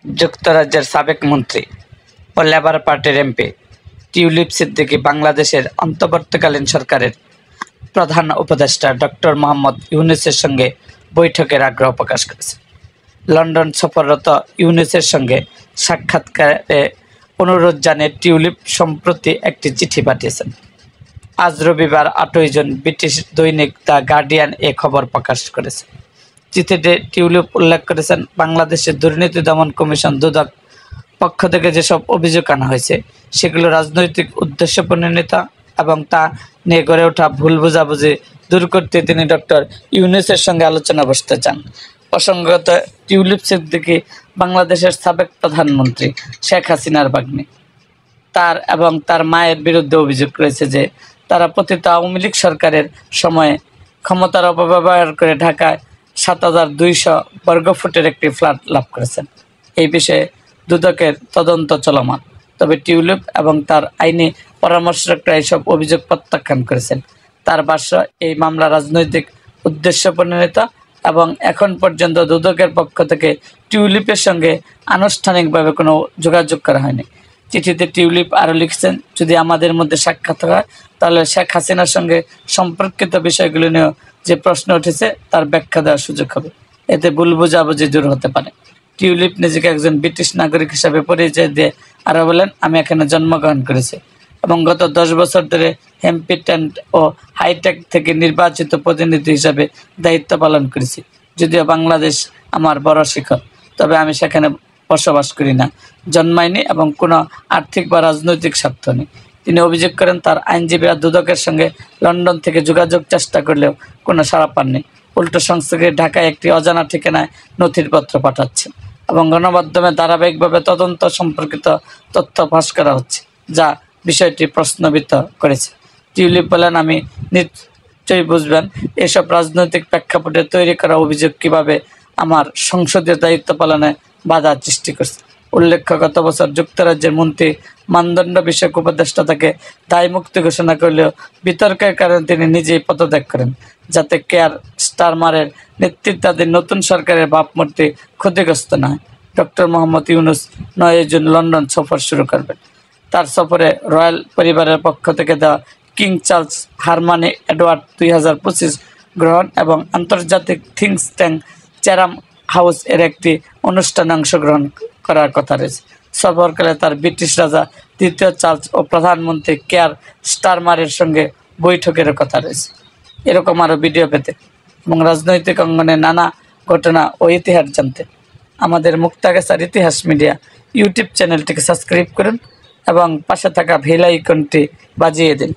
যুক্তরাজ্যের সাবেক মন্ত্রী ও লেবার পার্টির এমপি টিউলিপ সিদ্দিকী বাংলাদেশের অন্তর্বর্তীকালীন সরকারের প্রধান উপদেষ্টা ডক্টর মোহাম্মদ ইউনূসের সঙ্গে বৈঠকের আগ্রহ প্রকাশ করেছেন। লন্ডন সফররত ইউনূসের সঙ্গে সাক্ষাৎকারে অনুরোধ জানিয়ে টিউলিপ সম্প্রতি একটি চিঠি পাঠিয়েছেন। আজ রবিবার 8 জুন ব্রিটিশ দৈনিক দ্য গার্ডিয়ান এ খবর প্রকাশ করেছে। চিঠিতে টিউলিপ উল্লেখ করেছেন, বাংলাদেশের দুর্নীতি দমন কমিশন দুদক পক্ষ থেকে যেসব অভিযোগ আনা হয়েছে সেগুলো রাজনৈতিক উদ্দেশ্য প্রণোদিত এবং তা নিয়ে গড়ে ওঠা ভুল বোঝাবুঝি দূর করতে তিনি ডক্টর ইউনূসের সঙ্গে আলোচনা বসতে চান। প্রসঙ্গত, টিউলিপ সিদ্দিকী বাংলাদেশের সাবেক প্রধানমন্ত্রী শেখ হাসিনার ভাগ্নে। তার এবং তার মায়ের বিরুদ্ধে অভিযোগ রয়েছে যে তারা পতিত আওয়ামী লীগ সরকারের সময়ে ক্ষমতার অপব্যবহার করে ঢাকায় ৭,২০০ বর্গফুটের একটি ফ্ল্যাট লাভ করেছেন। এই বিষয়ে দুদকের তদন্ত চলমান। তবে টিউলিপ এবং তার আইনি পরামর্শকরা এইসব অভিযোগ প্রত্যাখ্যান করেছেন। তার ভাষ্য, এই মামলা রাজনৈতিক উদ্দেশ্য প্রণোদিত এবং এখন পর্যন্ত দুদকের পক্ষ থেকে টিউলিপের সঙ্গে আনুষ্ঠানিকভাবে কোনো যোগাযোগ করা হয়নি। চিঠিতে টিউলিপ আরও লিখছেন, যদি আমাদের মধ্যে সাক্ষাৎ হয় তাহলে শেখ হাসিনার সঙ্গে সম্পর্কিত বিষয়গুলো নিয়েও যে প্রশ্ন উঠেছে তার ব্যাখ্যা দেওয়ার সুযোগ হবে। এতে ভুল বোঝাবুঝি দূর হতে পারে। টিউলিপ নিজেকে একজন ব্রিটিশ নাগরিক হিসাবে পরিচয় দিয়ে আরও বলেন, আমি এখানে জন্মগ্রহণ করেছি এবং গত 10 বছর ধরে হ্যাম্পিটন ও হাইটেক থেকে নির্বাচিত প্রতিনিধি হিসাবে দায়িত্ব পালন করেছি। যদিও বাংলাদেশ আমার বড় শিখর, তবে আমি সেখানে বসবাস করি না, জন্মাইনি এবং কোনো আর্থিক বা রাজনৈতিক স্বার্থ নেই। তিনি অভিযোগ করেন, তার আইনজীবীরা দুদকের সঙ্গে লন্ডন থেকে যোগাযোগ চেষ্টা করলেও কোনো সাড়া পাননি। উল্টো সংস্থাকে ঢাকায় একটি অজানা ঠিকানায় নথিপত্র পাঠাচ্ছেন এবং গণমাধ্যমে ধারাবাহিকভাবে তদন্ত সম্পর্কিত তথ্য ফাঁস করা হচ্ছে, যা বিষয়টি প্রশ্নবিদ্ধ করেছে। টিউলিপ বলেন, আমি নিশ্চয়ই বুঝবেন এসব রাজনৈতিক প্রেক্ষাপটে তৈরি করা অভিযোগ কীভাবে আমার সংসদীয় দায়িত্ব পালনে বাধা সৃষ্টি করছে। উল্লেখ্য, গত বছর যুক্তরাজ্যের মন্ত্রী মানদণ্ড বিষয়ক উপদেষ্টা তাকে দায়মুক্তি ঘোষণা করলেও বিতর্কের কারণে তিনি নিজেই পদত্যাগ করেন, যাতে কেয়ার স্টারমারের নেতৃত্বাধীন নতুন সরকারের ভাবমূর্তি ক্ষতিগ্রস্ত না হয়। Doctor Mohammad Yunus 9 June London সফর শুরু করবেন। তার সফরে রয়্যাল পরিবারের পক্ষ থেকে দেওয়া কিং চার্লস হারমানি এডওয়ার্ড 2025 গ্রহণ এবং আন্তর্জাতিক থিঙ্ক ট্যাঙ্ক চ্যারাম হাউস এর একটি অনুষ্ঠানে অংশগ্রহণ করার কথা রয়েছে। সফরকালে তার ব্রিটিশ রাজা 3য় চার্লস ও প্রধানমন্ত্রী কেয়ার স্টারমারের সঙ্গে বৈঠকের কথা রয়েছে। এরকম আরও ভিডিও পেতে এবং রাজনৈতিক অঙ্গনে নানা ঘটনা ও ইতিহাস জানতে আমাদের মুক্তাগাছার ইতিহাস মিডিয়া ইউটিউব চ্যানেলটিকে সাবস্ক্রাইব করুন এবং পাশে থাকা বেল আইকনটি বাজিয়ে দিন।